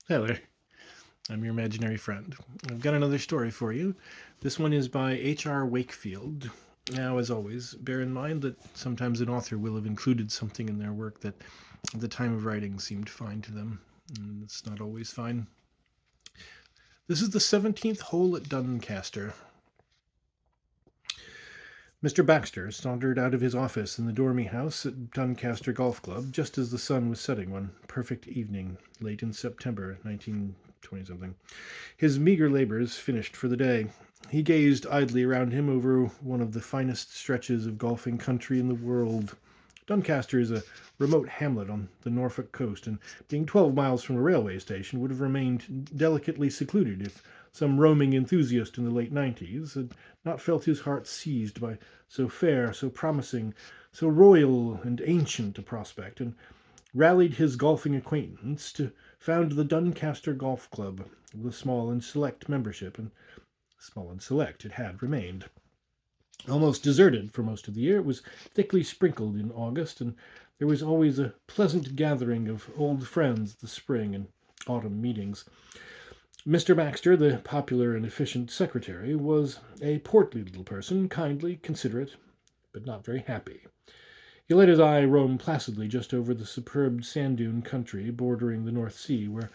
Hello there. I'm your imaginary friend. I've got another story for you. This one is by H.R. Wakefield. Now, as always, bear in mind that sometimes an author will have included something in their work that at the time of writing seemed fine to them. And it's not always fine. This is the 17th hole at Duncaster. Mr. Baxter sauntered out of his office in the Dormy House at Duncaster Golf Club just as the sun was setting one perfect evening, late in September 1920 something. His meager labors finished for the day. He gazed idly around him over one of the finest stretches of golfing country in the world. Doncaster is a remote hamlet on the Norfolk coast, and being 12 miles from a railway station would have remained delicately secluded if some roaming enthusiast in the late 90s had not felt his heart seized by so fair, so promising, so royal and ancient a prospect, and rallied his golfing acquaintance to found the Duncaster Golf Club, with a small and select membership, and small and select it had remained. Almost deserted for most of the year, it was thickly sprinkled in August, and there was always a pleasant gathering of old friends at the spring and autumn meetings. Mr. Baxter, the popular and efficient secretary, was a portly little person, kindly, considerate, but not very happy. He let his eye roam placidly just over the superb sand dune country bordering the North Sea, where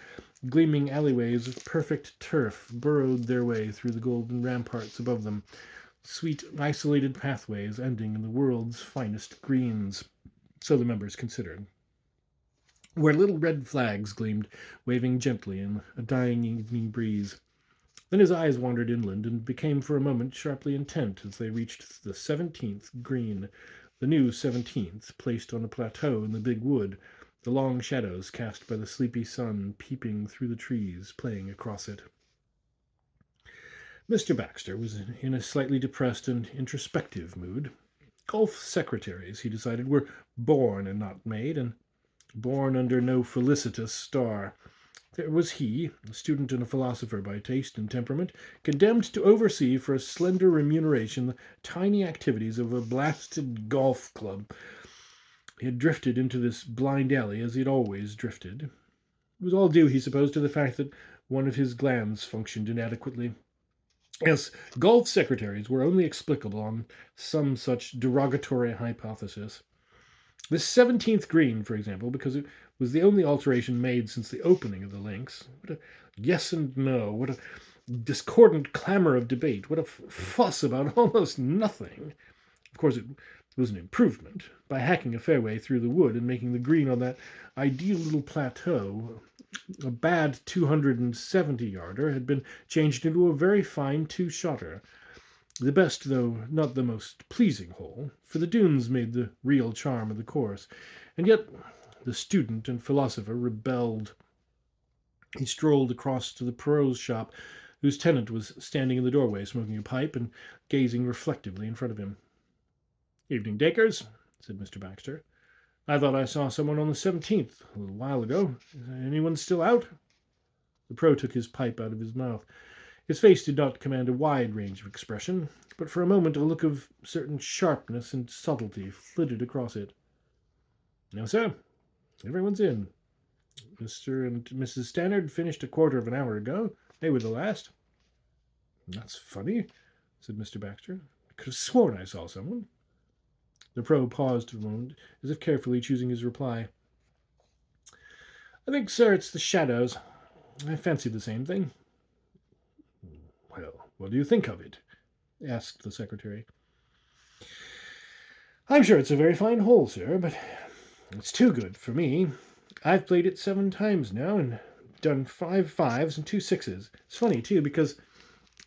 gleaming alleyways of perfect turf burrowed their way through the golden ramparts above them, sweet isolated pathways ending in the world's finest greens, so the members considered, where little red flags gleamed, waving gently in a dying evening breeze. Then his eyes wandered inland and became for a moment sharply intent as they reached the 17th green, the new 17th, placed on a plateau in the big wood, the long shadows cast by the sleepy sun peeping through the trees, playing across it. Mr. Baxter was in a slightly depressed and introspective mood. Golf secretaries, he decided, were born and not made, and born under no felicitous star. There was he, a student and a philosopher by taste and temperament, condemned to oversee for a slender remuneration the tiny activities of a blasted golf club. He had drifted into this blind alley as he had always drifted. It was all due, he supposed, to the fact that one of his glands functioned inadequately. Yes, golf secretaries were only explicable on some such derogatory hypothesis. This 17th green, for example, because it was the only alteration made since the opening of the links. What a yes and no, what a discordant clamor of debate, what a fuss about almost nothing. Of course, it was an improvement by hacking a fairway through the wood and making the green on that ideal little plateau. A bad 270-yarder had been changed into a very fine two-shotter. The best, though not the most pleasing hole, for the dunes made the real charm of the course. And yet the student and philosopher rebelled. He strolled across to the Perot's shop, whose tenant was standing in the doorway smoking a pipe and gazing reflectively in front of him. "Evening, Dacres," said Mr. Baxter. "I thought I saw someone on the 17th a little while ago. Is anyone still out?" The Pro took his pipe out of his mouth. His face did not command a wide range of expression, but for a moment a look of certain sharpness and subtlety flitted across it. "No, sir. Everyone's in. Mr. and Mrs. Stannard finished a quarter of an hour ago. They were the last." "That's funny," said Mr. Baxter. "I could have sworn I saw someone." The Pro paused for a moment, as if carefully choosing his reply. "I think, sir, it's the shadows. I fancied the same thing." "Well, what do you think of it?" asked the secretary. "I'm sure it's a very fine hole, sir, but it's too good for me. I've played it 7 times now and done 5 5s and 2 6s. It's funny, too, because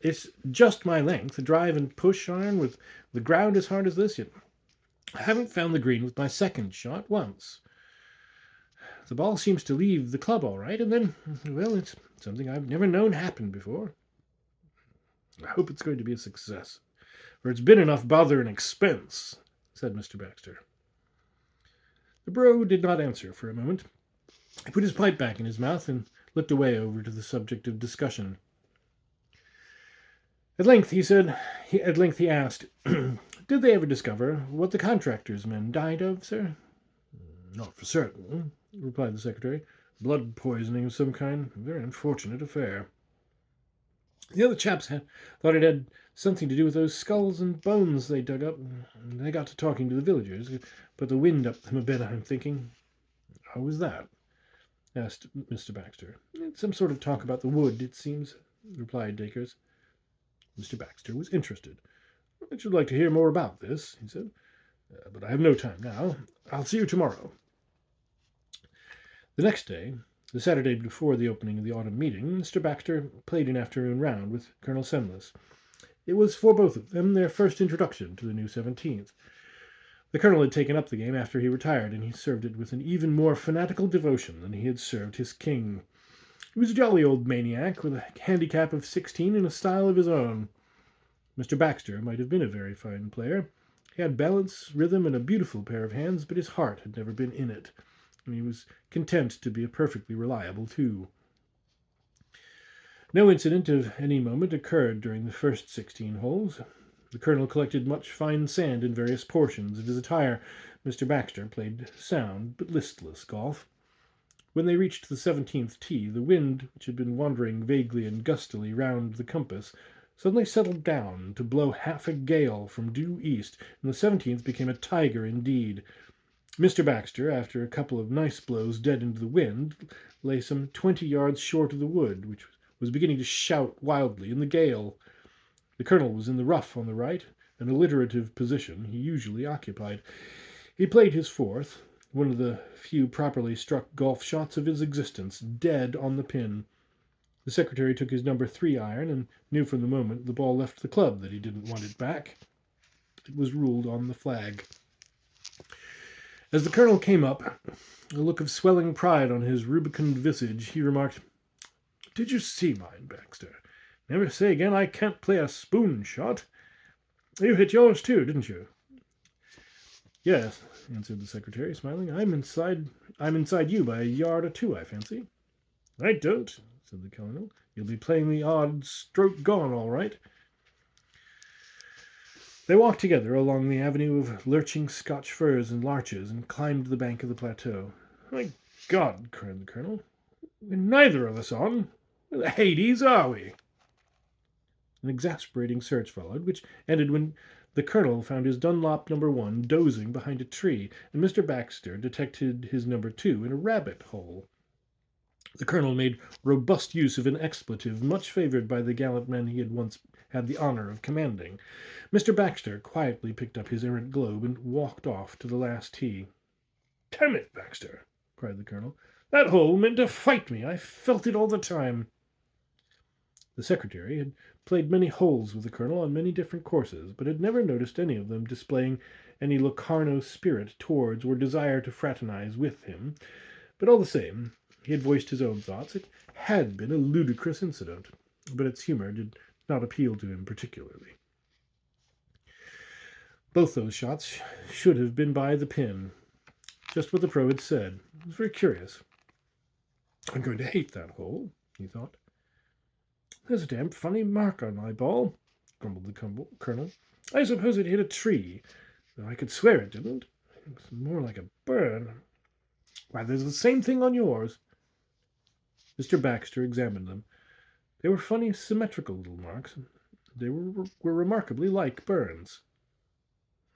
it's just my length, a drive and push iron with the ground as hard as this, yet I haven't found the green with my second shot once. The ball seems to leave the club all right, and then, well, it's something I've never known happen before. I hope it's going to be a success, for it's been enough bother and expense," said Mr. Baxter. The Bro did not answer for a moment. He put his pipe back in his mouth and looked away over to the subject of discussion. At length he asked, "Did they ever discover what the contractor's men died of, sir?" "Not for certain," replied the secretary. Blood poisoning of some kind. A very unfortunate affair. The other chaps thought it had something to do with those skulls and bones they dug up. They got to talking to the villagers. Put the wind up them a bit, I'm thinking. How was that? Asked Mr. Baxter. It's some sort of talk about the wood, it seems, replied Dacres. Mr. Baxter was interested. I should like to hear more about this, he said. But I have no time now. I'll see you tomorrow. The next day, the Saturday before the opening of the autumn meeting, Mr. Baxter played an afternoon round with Colonel Semless. It was for both of them their first introduction to the new 17th. The colonel had taken up the game after he retired, and he served it with an even more fanatical devotion than he had served his king. He was a jolly old maniac, with a handicap of 16 and a style of his own. Mr. Baxter might have been a very fine player. He had balance, rhythm, and a beautiful pair of hands, but his heart had never been in it, and he was content to be a perfectly reliable two. No incident of any moment occurred during the first 16 holes. The colonel collected much fine sand in various portions of his attire. Mr. Baxter played sound but listless golf. When they reached the 17th tee, the wind, which had been wandering vaguely and gustily round the compass, suddenly settled down to blow half a gale from due east, and the 17th became a tiger indeed. Mr. Baxter, after a couple of nice blows dead into the wind, lay some 20 yards short of the wood, which was beginning to shout wildly in the gale. The colonel was in the rough on the right, an alliterative position he usually occupied. He played his fourth, one of the few properly struck golf shots of his existence, dead on the pin. The secretary took his number 3 iron and knew from the moment the ball left the club that he didn't want it back. It was ruled on the flag. As the colonel came up, a look of swelling pride on his rubicund visage, he remarked, "Did you see mine, Baxter? Never say again I can't play a spoon shot. You hit yours too, didn't you?" "Yes," answered the secretary, smiling. I'm inside you by a yard or two, I fancy." "I don't," said the colonel. "You'll be playing the odd stroke gone, all right." They walked together along the avenue of lurching Scotch firs and larches and climbed the bank of the plateau. "My God!" cried the colonel. "We're neither of us on. Where the Hades are we?" An exasperating search followed, which ended when the colonel found his Dunlop number 1 dozing behind a tree, and Mr. Baxter detected his number 2 in a rabbit hole. The colonel made robust use of an expletive much favoured by the gallant men he had once had the honour of commanding. Mr. Baxter quietly picked up his errant globe and walked off to the last tee. "Damn it, Baxter!" cried the colonel. "That hole meant to fight me. I felt it all the time." The secretary had played many holes with the colonel on many different courses, but had never noticed any of them displaying any Locarno spirit towards or desire to fraternize with him. But all the same, he had voiced his own thoughts. It had been a ludicrous incident, but its humour did not appeal to him particularly. Both those shots should have been by the pin, just what the pro had said. It was very curious. "I'm going to hate that hole," he thought. "There's a damn funny mark on my ball," grumbled the colonel. "I suppose it hit a tree, though I could swear it didn't. It's more like a burn. Why, there's the same thing on yours." Mr. Baxter examined them. They were funny, symmetrical little marks. They were remarkably like burns.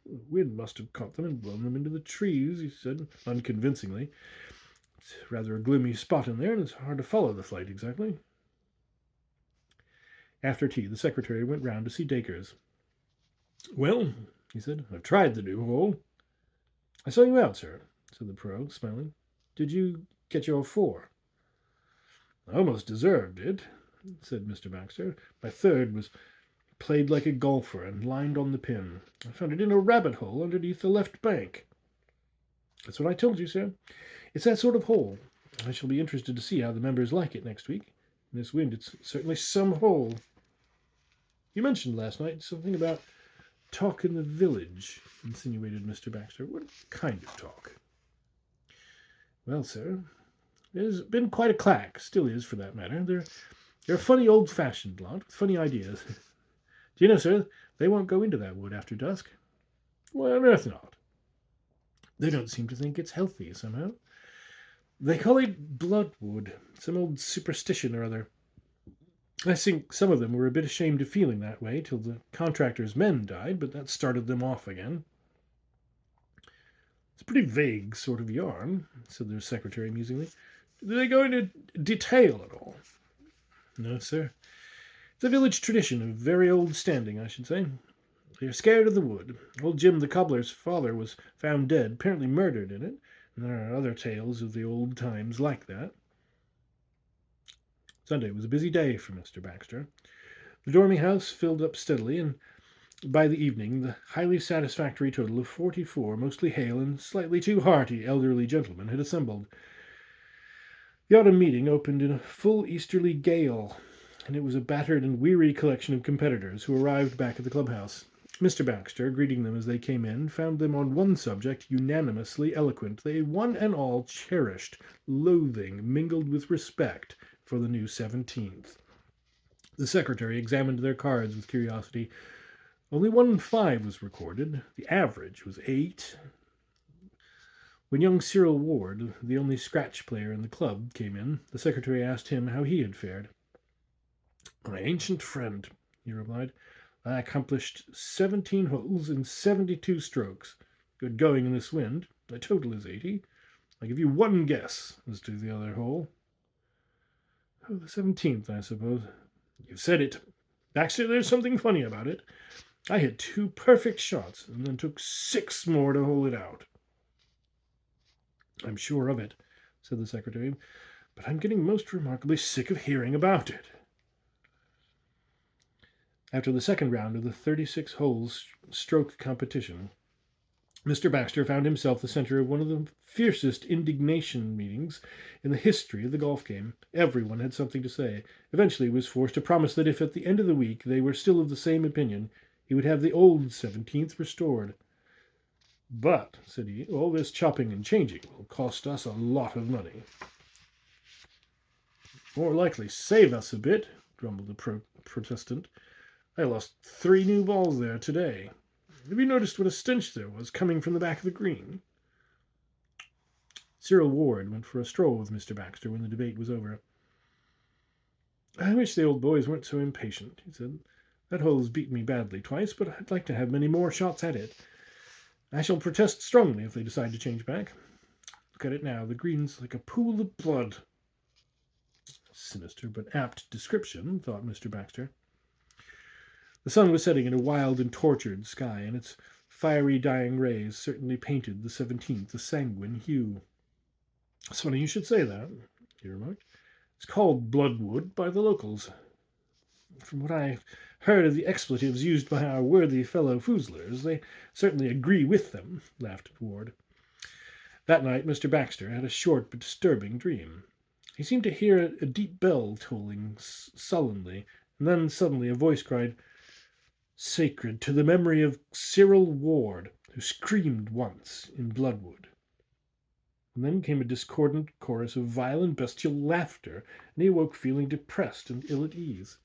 "The wind must have caught them and blown them into the trees," he said unconvincingly. "It's rather a gloomy spot in there, and it's hard to follow the flight exactly." After tea, the secretary went round to see Dacres. "Well," he said, "I've tried the new hole." "I saw you out, sir," said the pro, smiling. "Did you get your 4? "I almost deserved it," said Mr. Baxter. "My 3rd was played like a golfer and lined on the pin. I found it in a rabbit hole underneath the left bank." "That's what I told you, sir. It's that sort of hole. I shall be interested to see how the members like it next week. In this wind, it's certainly some hole." "You mentioned last night something about talk in the village," insinuated Mr. Baxter. "What kind of talk?" "Well, sir, there's been quite a clack, still is for that matter. They're a funny old-fashioned lot, with funny ideas. Do you know, sir, they won't go into that wood after dusk." "Why on earth not?" "They don't seem to think it's healthy, somehow. They call it bloodwood, some old superstition or other. I think some of them were a bit ashamed of feeling that way till the contractor's men died, but that started them off again. It's a pretty vague sort of yarn, said their secretary musingly. Do they go into detail at all? No, sir. It's a village tradition of very old standing, I should say. They're scared of the wood. Old Jim the cobbler's father was found dead, apparently murdered in it, and there are other tales of the old times like that. Sunday was a busy day for Mr. Baxter. The Dormy house filled up steadily, and by the evening the highly satisfactory total of 44 mostly hale and slightly too hearty elderly gentlemen had assembled. The autumn meeting opened in a full easterly gale, and it was a battered and weary collection of competitors who arrived back at the clubhouse. Mr. Baxter, greeting them as they came in, found them on one subject unanimously eloquent. They one and all cherished loathing mingled with respect for the new 17th. The secretary examined their cards with curiosity. Only 1-5 was recorded. The average was 8. When young Cyril Ward, the only scratch player in the club, came in, the secretary asked him how he had fared. My ancient friend, he replied, I accomplished 17 holes in 72 strokes. Good going in this wind. My total is 80. I give you one guess as to the other hole. Oh, the 17th, I suppose. You've said it. Baxter, there's something funny about it. I hit 2 perfect shots and then took 6 more to hold it out. I'm sure of it, said the secretary, but I'm getting most remarkably sick of hearing about it. After the second round of the 36 holes stroke competition, Mr. Baxter found himself the center of one of the fiercest indignation meetings in the history of the golf game. Everyone had something to say. Eventually he was forced to promise that if at the end of the week they were still of the same opinion, he would have the old 17th restored. But, said he, all this chopping and changing will cost us a lot of money. More likely save us a bit, grumbled the protestant. I lost 3 new balls there today. Have you noticed what a stench there was coming from the back of the green? Cyril Ward went for a stroll with Mr. Baxter when the debate was over. I wish the old boys weren't so impatient, he said. That hole's beaten me badly twice, but I'd like to have many more shots at it. I shall protest strongly if they decide to change back. Look at it now. The green's like a pool of blood. Sinister but apt description, thought Mr. Baxter. The sun was setting in a wild and tortured sky, and its fiery dying rays certainly painted the 17th a sanguine hue. It's funny you should say that, he remarked. It's called bloodwood by the locals. From what I've heard of the expletives used by our worthy fellow foozlers, they certainly agree with them, laughed Ward. That night Mr. Baxter had a short but disturbing dream. He seemed to hear a deep bell tolling sullenly, and then suddenly a voice cried, Sacred to the memory of Cyril Ward, who screamed once in Bloodwood. And then came a discordant chorus of violent bestial laughter, and he awoke feeling depressed and ill at ease.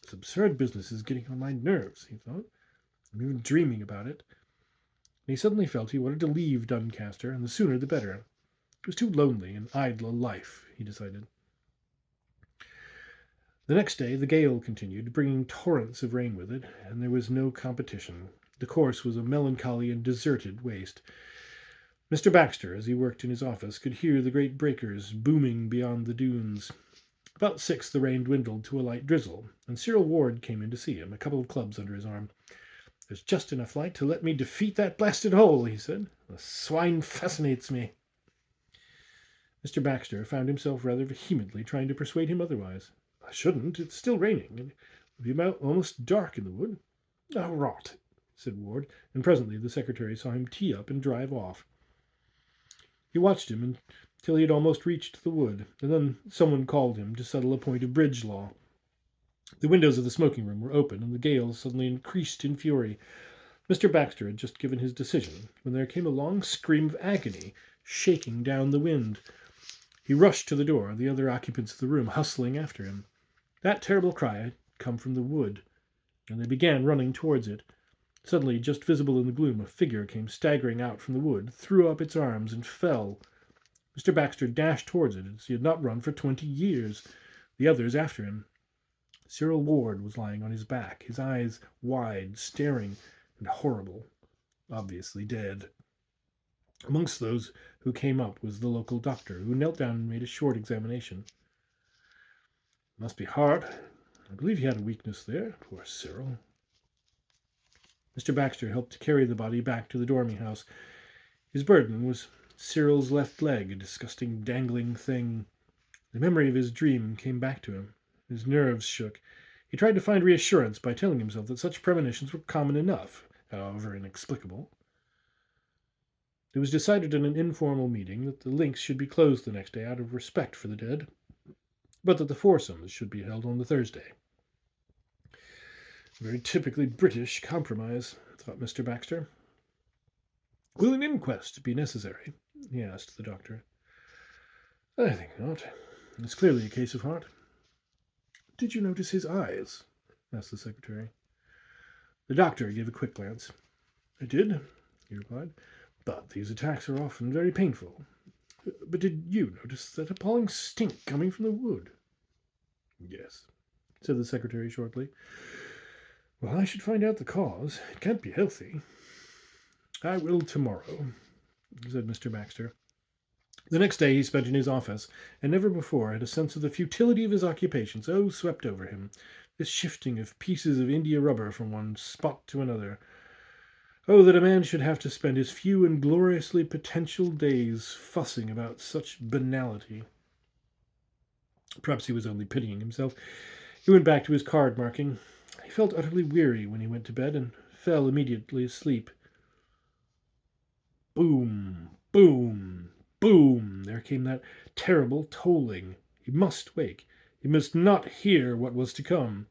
This absurd business is getting on my nerves, he thought. I'm even dreaming about it. And he suddenly felt he wanted to leave Duncaster, and the sooner the better. It was too lonely and idle a life, he decided. The next day the gale continued, bringing torrents of rain with it, and there was no competition. The course was a melancholy and deserted waste. Mr. Baxter, as he worked in his office, could hear the great breakers booming beyond the dunes. About 6 the rain dwindled to a light drizzle, and Cyril Ward came in to see him, a couple of clubs under his arm. There's just enough light to let me defeat that blasted hole, he said. The swine fascinates me. Mr. Baxter found himself rather vehemently trying to persuade him otherwise. I shouldn't. It's still raining, and it will be almost dark in the wood. Oh, rot, said Ward, and presently the secretary saw him tee up and drive off. He watched him until he had almost reached the wood, and then someone called him to settle a point of bridge law. The windows of the smoking room were open, and the gale suddenly increased in fury. Mr. Baxter had just given his decision when there came a long scream of agony, shaking down the wind. He rushed to the door, the other occupants of the room hustling after him. That terrible cry had come from the wood, and they began running towards it. Suddenly, just visible in the gloom, a figure came staggering out from the wood, threw up its arms, and fell. Mr. Baxter dashed towards it as he had not run for 20 years, the others after him. Cyril Ward was lying on his back, his eyes wide, staring, and horrible, obviously dead. Amongst those who came up was the local doctor, who knelt down and made a short examination. Must be heart. I believe he had a weakness there. Poor Cyril. Mr. Baxter helped to carry the body back to the Dormy house. His burden was Cyril's left leg, a disgusting dangling thing. The memory of his dream came back to him. His nerves shook. He tried to find reassurance by telling himself that such premonitions were common enough, however inexplicable. It was decided in an informal meeting that the links should be closed the next day out of respect for the dead, but that the foursomes should be held on the Thursday. A very typically British compromise, thought Mr. Baxter. Will an inquest be necessary? He asked the doctor. I think not. It's clearly a case of heart. Did you notice his eyes? Asked the secretary. The doctor gave a quick glance. I did, he replied, but these attacks are often very painful. But did you notice that appalling stink coming from the wood? Yes, said the secretary shortly. Well, I should find out the cause. It can't be healthy. I will tomorrow, said Mr. Baxter. The next day he spent in his office, and never before had a sense of the futility of his occupation so swept over him, this shifting of pieces of india rubber from one spot to another. Oh, that a man should have to spend his few and gloriously potential days fussing about such banality. Perhaps he was only pitying himself. He went back to his card marking. He felt utterly weary when he went to bed and fell immediately asleep. Boom, boom, boom. There came that terrible tolling. He must wake. He must not hear what was to come.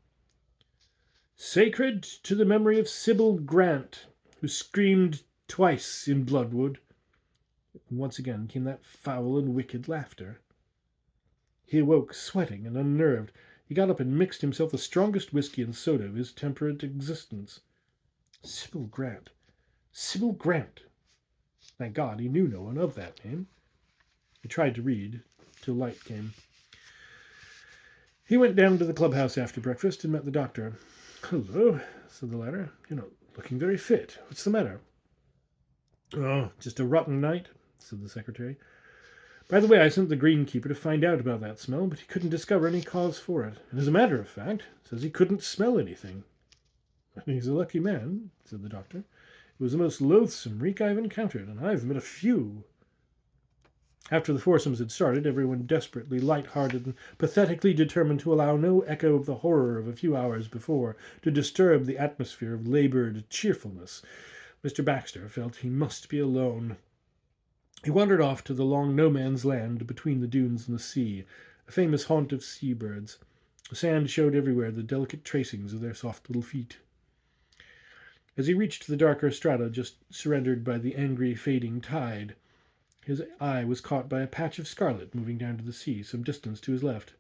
Sacred to the memory of Sybil Grant, who screamed twice in Bloodwood. And once again came that foul and wicked laughter. He awoke, sweating and unnerved. He got up and mixed himself the strongest whiskey and soda of his temperate existence. Sybil Grant. Sybil Grant. Thank God he knew no one of that name. He tried to read till light came. He went down to the clubhouse after breakfast and met the doctor. Hello, said the latter. You're not looking very fit. What's the matter? Oh, just a rotten night, said the secretary. By the way, I sent the greenkeeper to find out about that smell, but he couldn't discover any cause for it. And as a matter of fact, says he couldn't smell anything. He's a lucky man, said the doctor. It was the most loathsome reek I've encountered, and I've met a few. After the foursomes had started, everyone desperately light-hearted and pathetically determined to allow no echo of the horror of a few hours before to disturb the atmosphere of laboured cheerfulness. Mr. Baxter felt he must be alone. He wandered off to the long no-man's land between the dunes and the sea, a famous haunt of seabirds. The sand showed everywhere the delicate tracings of their soft little feet. As he reached the darker strata just surrendered by the angry, fading tide, his eye was caught by a patch of scarlet moving down to the sea some distance to his left.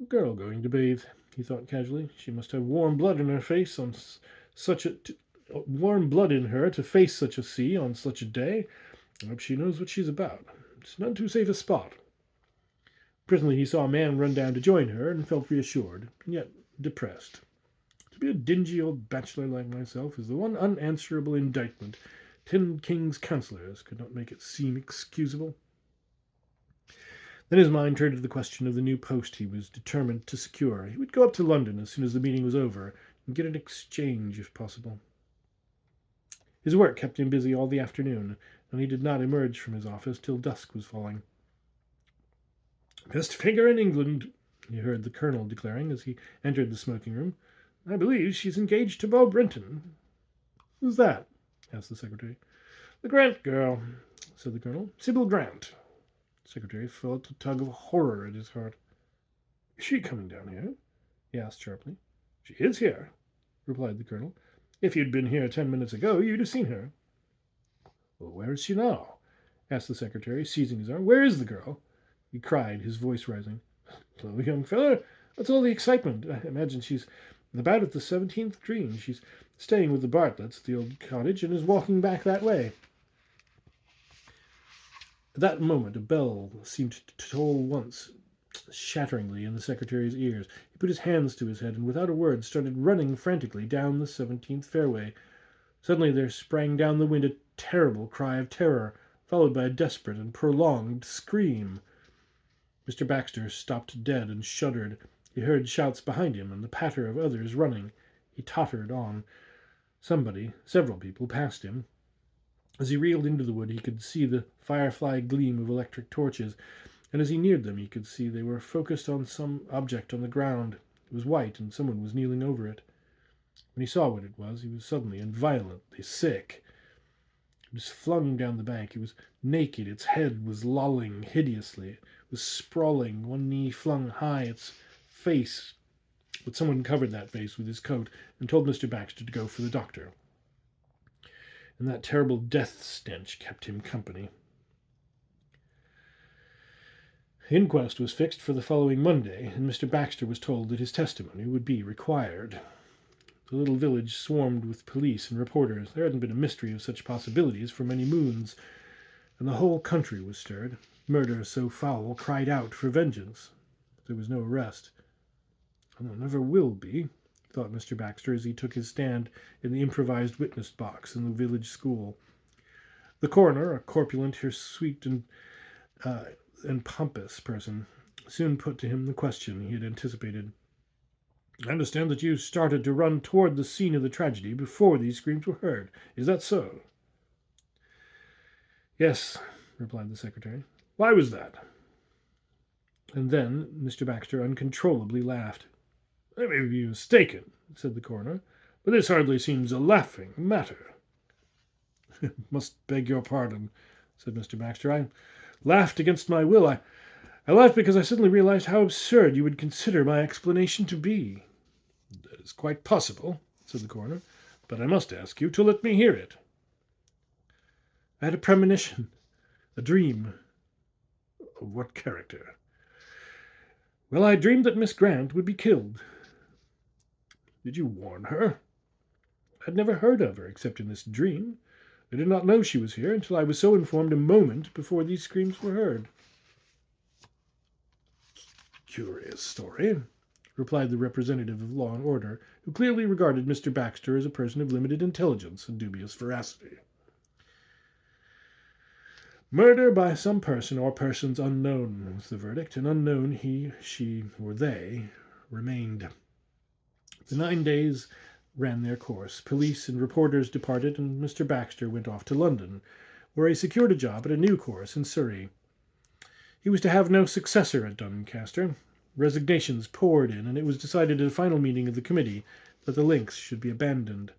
Girl going to bathe, he thought casually. She must have warm blood in her face on warm blood in her to face such a sea on such a day. I hope she knows what she's about. It's none too safe a spot. Presently he saw a man run down to join her and felt reassured, and yet depressed. To be a dingy old bachelor like myself is the one unanswerable indictment. 10 king's counsellors could not make it seem excusable. Then his mind turned to the question of the new post he was determined to secure. He would go up to London as soon as the meeting was over and get an exchange if possible. His work kept him busy all the afternoon, and he did not emerge from his office till dusk was falling. Best figure in England, he heard the colonel declaring as he entered the smoking room. I believe she's engaged to Bob Brenton. Who's that? Asked the secretary. The Grant girl, said the colonel. Sybil Grant. The secretary felt a tug of horror at his heart. Is she coming down here? He asked sharply. She is here, replied the colonel. If you'd been here 10 minutes ago, you'd have seen her. Well, where is she now? Asked the secretary, seizing his arm. Where is the girl? He cried, his voice rising. Hello, young fellow. What's all the excitement? I imagine she's about at the 17th Green. She's staying with the Bartletts at the old cottage and is walking back that way. At that moment, a bell seemed to toll once, shatteringly in the secretary's ears. He put his hands to his head and, without a word, started running frantically down the 17th fairway. Suddenly there sprang down the wind a terrible cry of terror, followed by a desperate and prolonged scream. Mr. Baxter stopped dead and shuddered. He heard shouts behind him and the patter of others running. He tottered on. Several people, passed him. As he reeled into the wood, he could see the firefly gleam of electric torches, and as he neared them, he could see they were focused on some object on the ground. It was white, and someone was kneeling over it. When he saw what it was, he was suddenly and violently sick. It was flung down the bank. It was naked. Its head was lolling hideously. It was sprawling, one knee flung high, its face. But someone covered that face with his coat and told Mr. Baxter to go for the doctor. And that terrible death stench kept him company. The inquest was fixed for the following Monday, and Mr. Baxter was told that his testimony would be required. The little village swarmed with police and reporters. There hadn't been a mystery of such possibilities for many moons, and the whole country was stirred. Murder so foul cried out for vengeance. But there was no arrest. And there never will be, thought Mr. Baxter as he took his stand in the improvised witness box in the village school. The coroner, a corpulent, hirsute, and pompous person, soon put to him the question he had anticipated. "I understand that you started to run toward the scene of the tragedy before these screams were heard. Is that so?" "Yes," replied the secretary. "Why was that?" And then Mr. Baxter uncontrollably laughed. "I may be mistaken," said the coroner, "but this hardly seems a laughing matter." "Must beg your pardon," said Mr. Baxter. "I laughed against my will. I laughed because I suddenly realized how absurd you would consider my explanation to be." "That is quite possible," said the coroner, "but I must ask you to let me hear it." "I had a premonition, a dream." "Of what character?" "Well, I dreamed that Miss Grant would be killed." "Did you warn her?" "I had never heard of her except in this dream. I did not know she was here until I was so informed a moment before these screams were heard." "Curious story," replied the representative of law and order, who clearly regarded Mr. Baxter as a person of limited intelligence and dubious veracity. "Murder by some person or persons unknown," was the verdict, and unknown he, she, or they remained. The 9 days ran their course. Police and reporters departed, and Mr. Baxter went off to London, where he secured a job at a new course in Surrey. He was to have no successor at Duncaster. Resignations poured in, and it was decided at a final meeting of the committee that the links should be abandoned.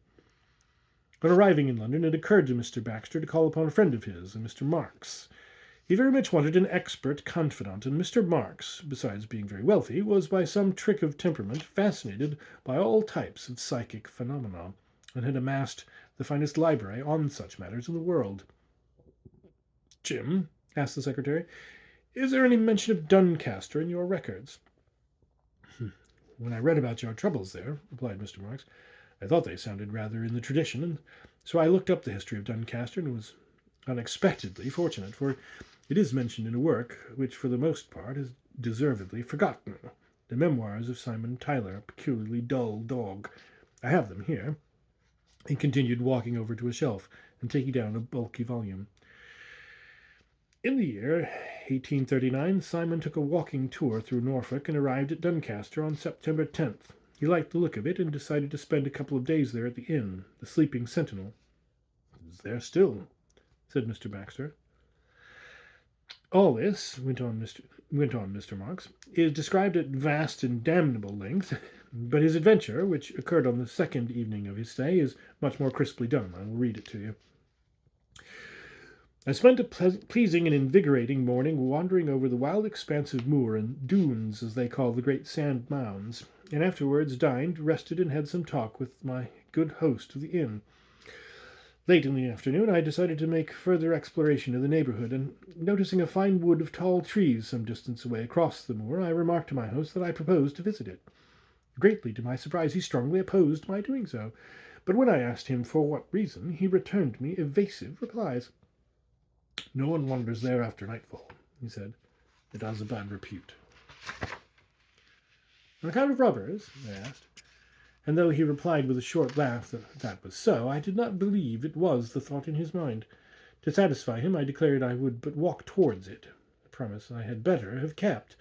On arriving in London, it occurred to Mr. Baxter to call upon a friend of his, Mr. Marks. He very much wanted an expert confidant, and Mr. Marks, besides being very wealthy, was by some trick of temperament fascinated by all types of psychic phenomena, and had amassed the finest library on such matters in the world. "Jim," asked the secretary, "is there any mention of Duncaster in your records?" "When I read about your troubles there," replied Mr. Marks, "I thought they sounded rather in the tradition, and so I looked up the history of Duncaster and was unexpectedly fortunate, for it is mentioned in a work which for the most part is deservedly forgotten, the memoirs of Simon Tyler, a peculiarly dull dog. I have them here." He continued, walking over to a shelf and taking down a bulky volume. "In the year 1839, Simon took a walking tour through Norfolk and arrived at Duncaster on September 10th. He liked the look of it and decided to spend a couple of days there at the inn, the Sleeping Sentinel." "Is there still?" said Mr. Baxter. "All this," went on Mr. Marks, "is described at vast and damnable length, but his adventure, which occurred on the second evening of his stay, is much more crisply done. I will read it to you. "I spent a pleasing and invigorating morning wandering over the wild expanse of moor and dunes, as they call the great sand mounds, and afterwards dined, rested, and had some talk with my good host of the inn. Late in the afternoon I decided to make further exploration of the neighbourhood, and noticing a fine wood of tall trees some distance away across the moor, I remarked to my host that I proposed to visit it. Greatly to my surprise, he strongly opposed my doing so, but when I asked him for what reason, he returned me evasive replies. No one wanders there after nightfall, he said. It has a bad repute. On account of robbers? I asked. And though he replied with a short laugh that that was so, I did not believe it was the thought in his mind. To satisfy him, I declared I would but walk towards it, a promise I had better have kept.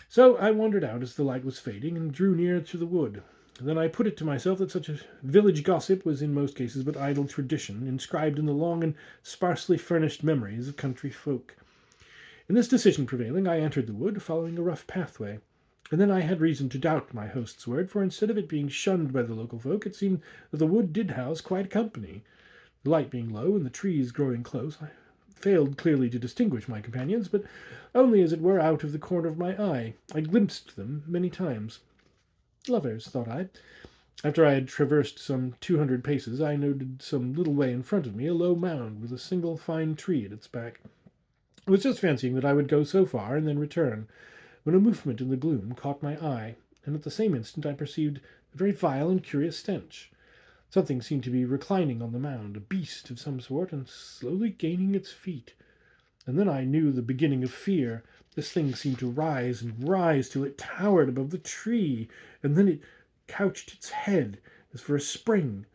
So I wandered out as the light was fading and drew near to the wood. Then I put it to myself that such a village gossip was in most cases but idle tradition, inscribed in the long and sparsely furnished memories of country folk. In this decision prevailing, I entered the wood, following a rough pathway. And then I had reason to doubt my host's word, for instead of it being shunned by the local folk, it seemed that the wood did house quite a company. The light being low and the trees growing close, I failed clearly to distinguish my companions, but only as it were out of the corner of my eye. I glimpsed them many times. Lovers, thought I. After I had traversed some 200 paces, I noted some little way in front of me a low mound with a single fine tree at its back. I was just fancying that I would go so far and then return, when a movement in the gloom caught my eye, and at the same instant I perceived a very vile and curious stench. Something seemed to be reclining on the mound, a beast of some sort, and slowly gaining its feet. And then I knew the beginning of fear. This thing seemed to rise and rise till it towered above the tree, and then it couched its head as for a spring.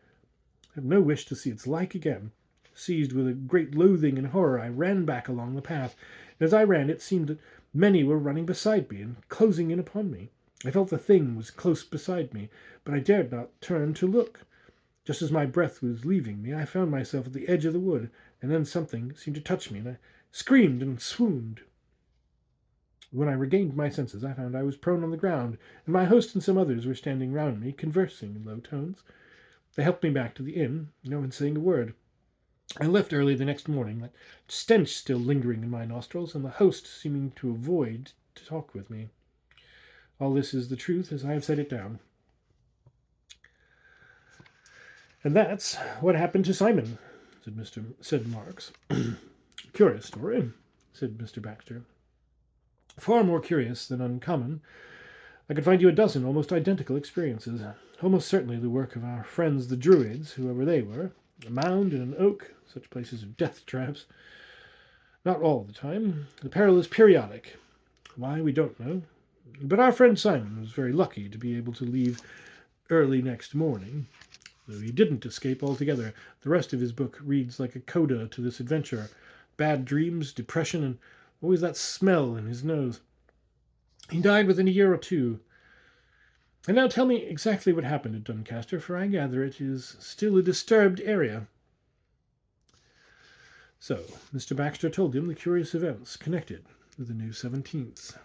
I have no wish to see its like again. Seized with a great loathing and horror, I ran back along the path, and as I ran it seemed that many were running beside me and closing in upon me. I felt the thing was close beside me, but I dared not turn to look. Just as my breath was leaving me, I found myself at the edge of the wood, and then something seemed to touch me, and I screamed and swooned. When I regained my senses, I found I was prone on the ground, and my host and some others were standing round me, conversing in low tones. They helped me back to the inn, no one saying a word. I left early the next morning, that stench still lingering in my nostrils, and the host seeming to avoid to talk with me. All this is the truth as I have set it down. And that's what happened to Simon, said Marks. Curious story, said Mr. Baxter. Far more curious than uncommon. I could find you a dozen almost identical experiences, almost certainly the work of our friends the Druids, whoever they were. A mound and an oak, such places are death traps. Not all the time. The peril is periodic. Why, we don't know. But our friend Simon was very lucky to be able to leave early next morning. Though he didn't escape altogether, the rest of his book reads like a coda to this adventure. Bad dreams, depression, and always that smell in his nose. He died within a year or two. And now tell me exactly what happened at Duncaster, for I gather it is still a disturbed area. So, Mr. Baxter told him the curious events connected with the new 17th.